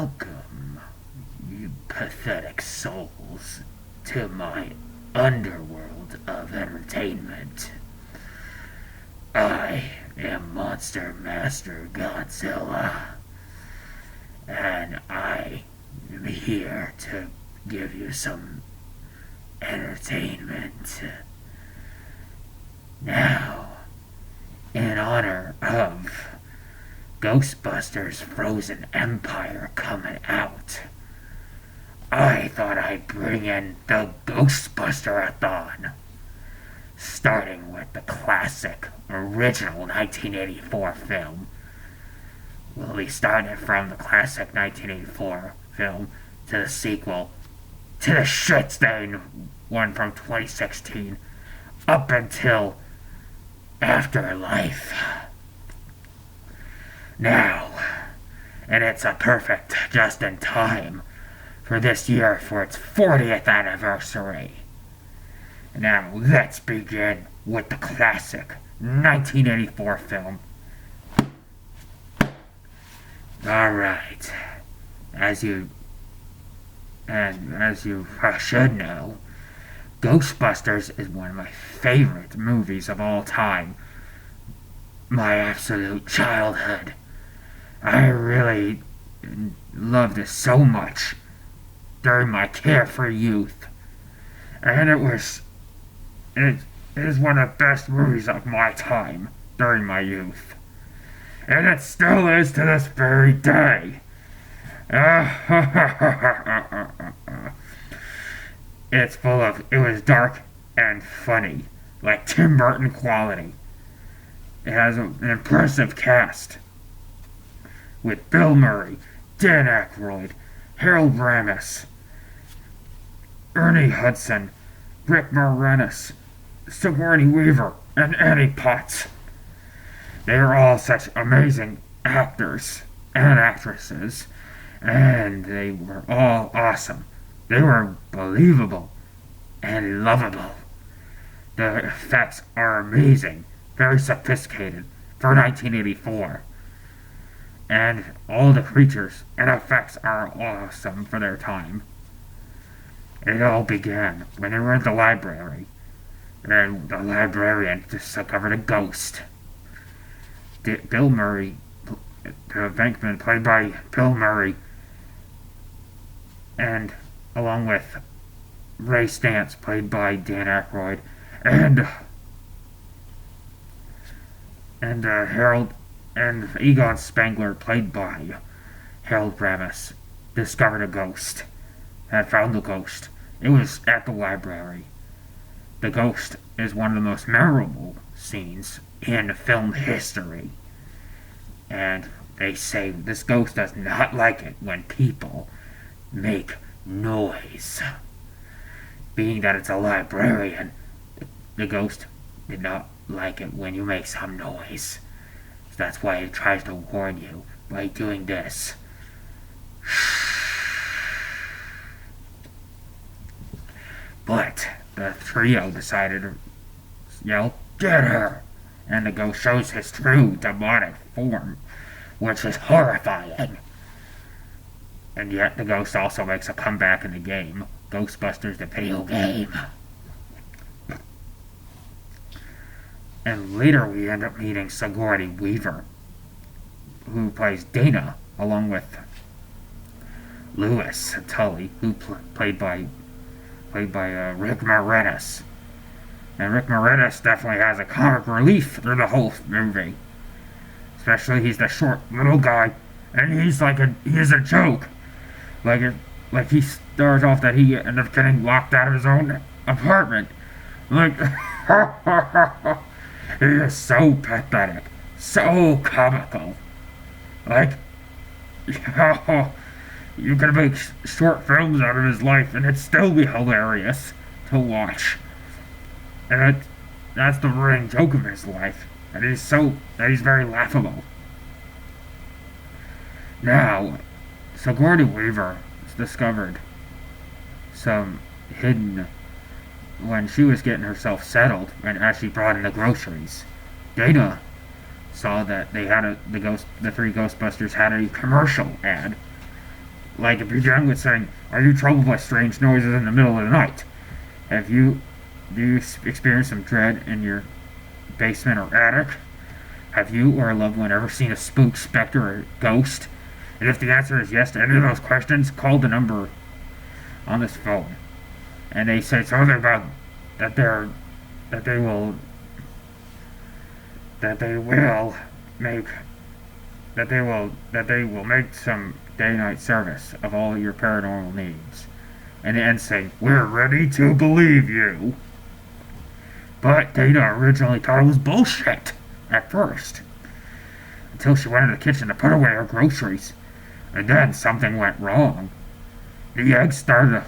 Welcome, you pathetic souls, to my underworld of entertainment. I am Monster Master Godzilla, and I am here to give you some entertainment. Now, in honor of Ghostbusters Frozen Empire coming out, I thought I'd bring in the Ghostbuster-A-Thon, starting with the classic, original 1984 film. We'll be starting from the classic 1984 film to the sequel, to the shit-stain one from 2016, up until Afterlife. Now, and it's a perfect just in time for this year for its 40th anniversary. Now, let's begin with the classic 1984 film. Alright, as you should know, Ghostbusters is one of my favorite movies of all time. My absolute childhood. I really loved it so much during my carefree youth. And it is one of the best movies of my time during my youth. And it still is to this very day. It was dark and funny, like Tim Burton quality. It has an impressive cast, with Bill Murray, Dan Aykroyd, Harold Ramis, Ernie Hudson, Rick Moranis, Sigourney Weaver, and Annie Potts. They are all such amazing actors and actresses, and they were all awesome. They were believable and lovable. The effects are amazing, very sophisticated for 1984. And all the creatures and effects are awesome for their time. It all began when they were at the library, and the librarian discovered a ghost. Bill Murray, the Venkman, played by Bill Murray, and along with Ray Stantz, played by Dan Aykroyd, and Harold and Egon Spengler, played by Harold Ramis, discovered a ghost. Had found the ghost. It was at the library. The ghost is one of the most memorable scenes in film history. And they say this ghost does not like it when people make noise. Being that it's a librarian, the ghost did not like it when you make some noise. So that's why it tries to warn you by doing this. But the trio decided to yell, "Get her!" And the ghost shows his true demonic form, which is horrifying. And yet the ghost also makes a comeback in the game, Ghostbusters the video game. And later we end up meeting Sigourney Weaver, who plays Dana, along with Louis Tully, who played by Rick Moranis. And Rick Moranis definitely has a comic relief through the whole movie. Especially he's the short little guy, and he's a joke. Like he starts off that he ended up getting locked out of his own apartment. Like, he is so pathetic, so comical. Like, you can make short films out of his life, and it'd still be hilarious to watch. And that's the running joke of his life. And he's very laughable. Now, Sigourney Weaver discovered some hidden when she was getting herself settled and as she brought in the groceries. Dana saw that they had the three Ghostbusters had a commercial ad Like, it began with saying, "Are you troubled by strange noises in the middle of the night? Have you Do you experience some dread in your basement or attic? Have you or a loved one ever seen a spook, specter, or ghost? And if the answer is yes to any of those questions, call the number on this phone." And they say something about that they're that they will make that they will make some day-night service of all your paranormal needs. And the end saying, "We're ready to believe you." But Dana originally thought it was bullshit at first, until she went into the kitchen to put away her groceries. And then something went wrong. The eggs started to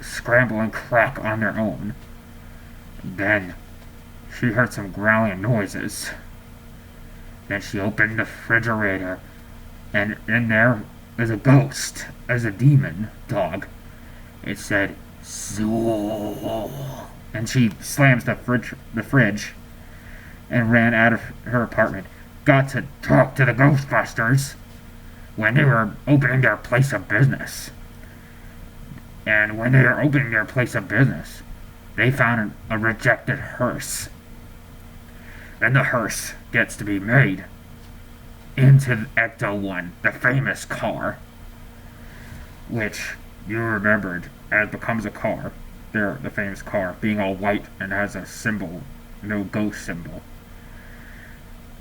scramble and crack on their own. And then she heard some growling noises. Then she opened the refrigerator, and in there was a ghost, as a demon dog. It said, "Zool." And she slams the fridge and ran out of her apartment. Got to talk to the Ghostbusters when they were opening their place of business. And when they were opening their place of business, they found a rejected hearse. And the hearse gets to be made into the Ecto-1, the famous car, which you remembered as becomes a car. The famous car, being all white and has a symbol, no ghost symbol.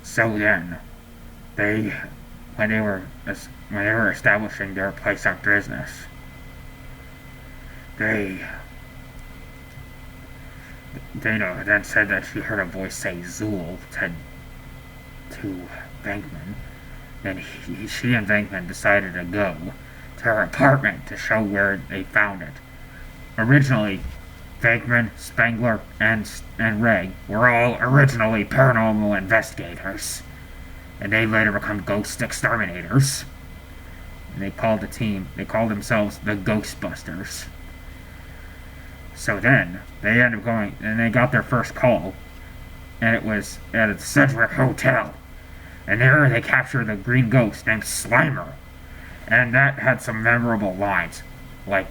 So then, when they were establishing their place of business, Dana then said that she heard a voice say "Zool" to Venkman. Then she and Venkman decided to go to her apartment to show where they found it. Originally, Venkman, Spengler, and Ray were all originally paranormal investigators, and they later become ghost exterminators. And they called themselves the Ghostbusters. So then, they ended up going, and they got their first call, and it was at the Sedgwick Hotel. And there they captured a green ghost named Slimer. And that had some memorable lines, like,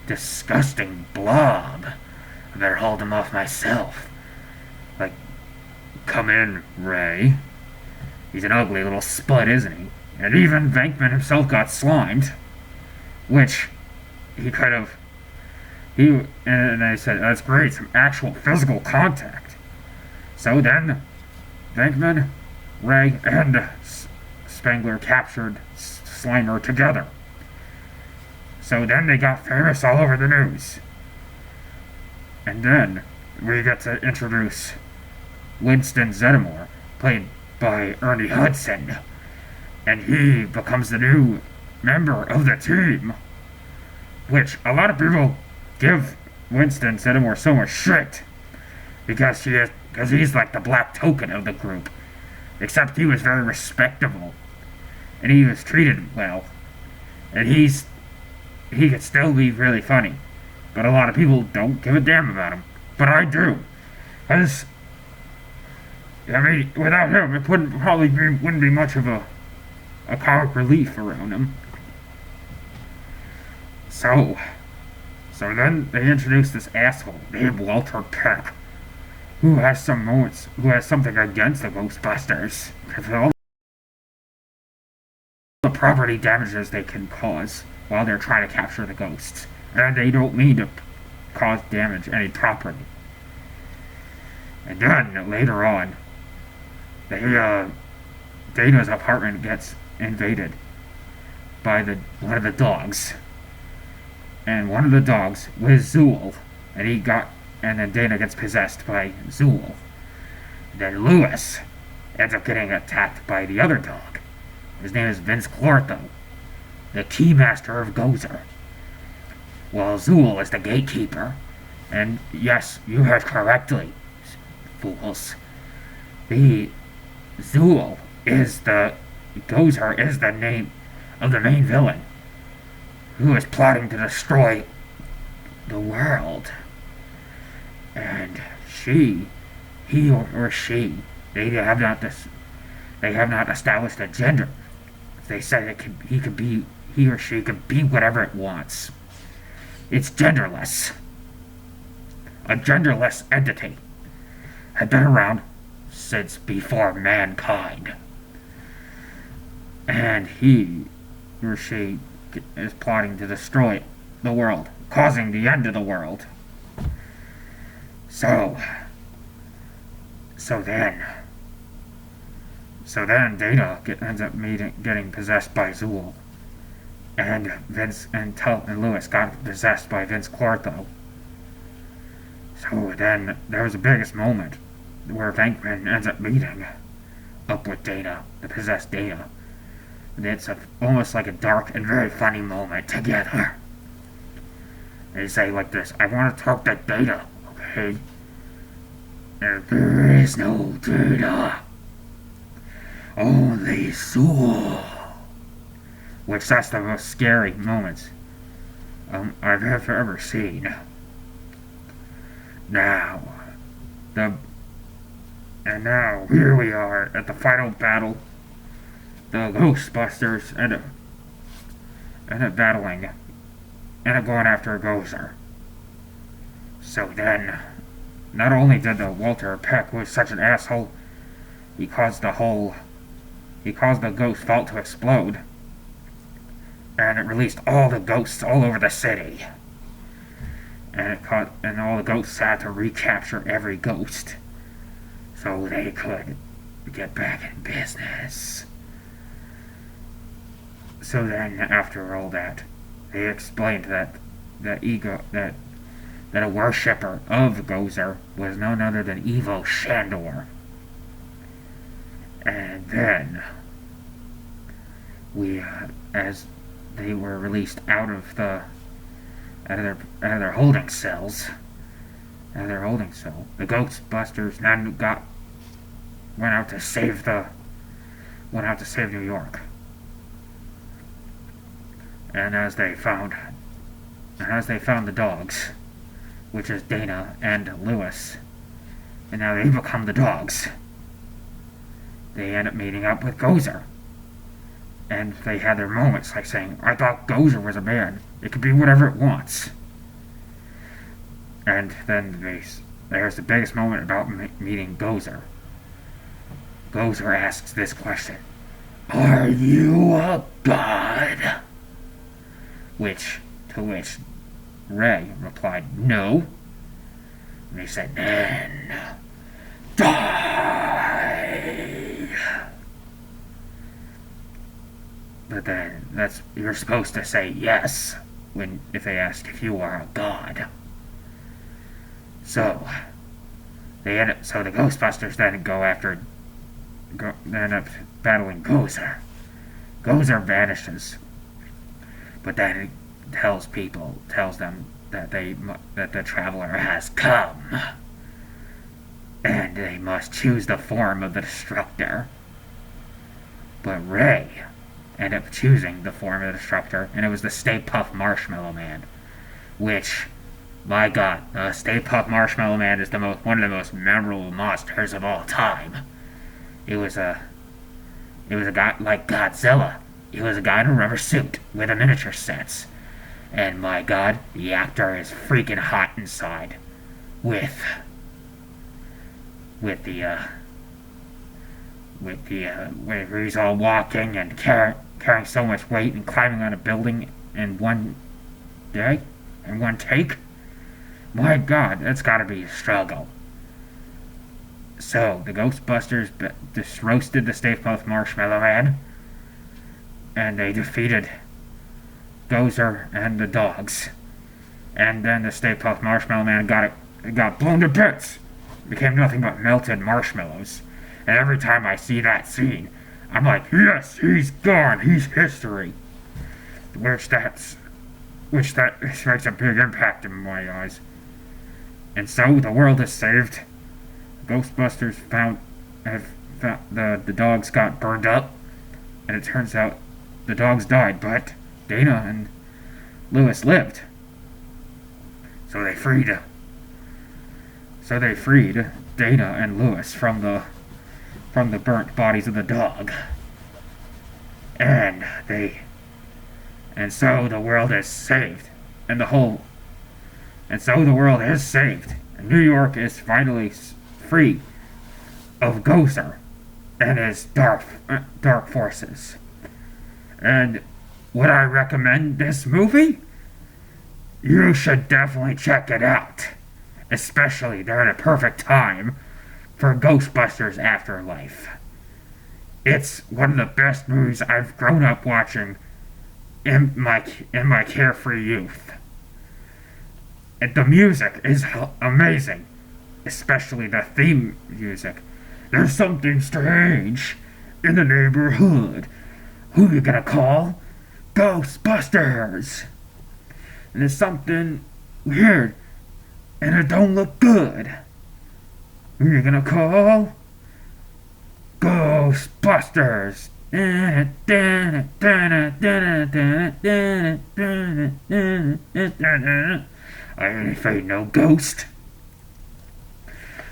"Disgusting blob. I better hold him off myself." Like, "Come in, Ray. He's an ugly little spud, isn't he?" And even Venkman himself got slimed, which and they said, "That's great, some actual physical contact." So then, Venkman, Ray, and Spengler captured Slimer together. So then they got famous all over the news. And then we get to introduce Winston Zeddemore, played by Ernie Hudson. And he becomes the new member of the team, which a lot of people give Winston Zeddemore so much shit because he's like the black token of the group. Except he was very respectable, and he was treated well, and he could still be really funny, but a lot of people don't give a damn about him. But I do, because without him, it wouldn't be much of a comic relief around him. So then they introduced this asshole named Walter Peck, who has something against the Ghostbusters, because of all the property damages they can cause while they're trying to capture the ghosts. And they don't mean to cause damage any property. And then, later on, Dana's apartment gets invaded by one of the dogs. And one of the dogs was Zool, and then Dana gets possessed by Zool. Then Lewis ends up getting attacked by the other dog. His name is Vince Clortho, the keymaster of Gozer. Well, Zool is the gatekeeper. And yes, you heard correctly, fools. Zool is Gozer is the name of the main villain, who is plotting to destroy the world. And he or she, they have not established a gender. They said he could he or she can be whatever it wants. It's genderless. A genderless entity had been around since before mankind. And he or she is plotting to destroy the world, causing the end of the world. So then Dana ends up getting possessed by Zool, and Vince and Lewis got possessed by Vince Clortho. So then there was the biggest moment where Venkman ends up meeting up with Dana, the possessed Dana. And it's almost like a dark and very funny moment together. They say like this, I want to talk to Dana, okay? And there is no Dana. Only Zool. Which that's the most scary moments I've ever seen. Now here we are at the final battle. The Ghostbusters end up battling, end up going after a Gozer. So then, not only did the Walter Peck was such an asshole, he caused the ghost vault to explode, and it released all the ghosts all over the city. And all the ghosts had to recapture every ghost so they could get back in business. So then, after all that, they explained that a worshipper of Gozer was none other than Ivo Shandor. And then, as they were released out of their holding cells, the Ghostbusters then went out to save New York. And as they found the dogs, which is Dana and Lewis, and now they become the dogs, they end up meeting up with Gozer. And they had their moments like saying, I thought Gozer was a man. It could be whatever it wants. And then there's the biggest moment about meeting Gozer. Gozer asks this question, are you a god? To which Ray replied, no. And he said, then die. But then you're supposed to say yes if they ask if you are a god. So the Ghostbusters then end up battling Gozer. Gozer vanishes, but then it tells them that the traveler has come, and they must choose the form of the destructor. But Ray ended up choosing the form of the destructor, and it was the Stay Puft Marshmallow Man, which, my god, the Stay Puft Marshmallow Man is one of the most memorable monsters of all time. It was a guy like Godzilla. It was a guy in a rubber suit with a miniature sets. And my god, the actor is freaking hot inside. Where he's all walking and carrying so much weight and climbing on a building in one day, in one take. My god, that's gotta be a struggle. So, the Ghostbusters just roasted the Stay Puft Marshmallow Man, and they defeated Gozer and the dogs. And then the Stay Puft Marshmallow Man got blown to bits. It became nothing but melted marshmallows. And every time I see that scene, I'm like, yes, he's gone, he's history. Which makes a big impact in my eyes. And so the world is saved. Ghostbusters the dogs got burned up, and it turns out the dogs died, but Dana and Lewis lived. So they freed Dana and Lewis from the burnt bodies of the dog. And And so the world is saved. And the whole. And so the world is saved. And New York is finally free of Gozer and his dark forces. And would I recommend this movie? You should definitely check it out. Especially during a perfect time for Ghostbusters Afterlife. It's one of the best movies I've grown up watching in my carefree youth. And the music is amazing, especially the theme music. There's something strange in the neighborhood. Who you gonna call? Ghostbusters! And there's something weird, and it don't look good. Who you gonna call? Ghostbusters! I ain't afraid no ghost.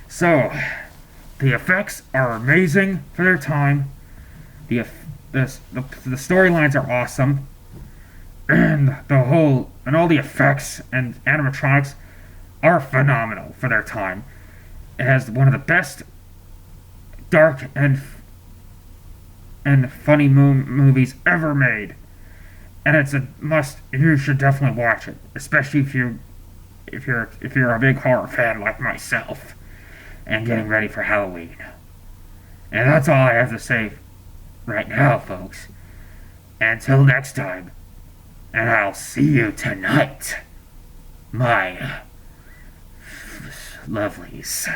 So, the effects are amazing for their time. The storylines are awesome, and all the effects and animatronics are phenomenal for their time. It has one of the best dark and funny movies ever made, and it's a must. You should definitely watch it, especially if you're a big horror fan like myself, and getting ready for Halloween. And that's all I have to say right now, folks. Until next time, and I'll see you tonight, my lovelies.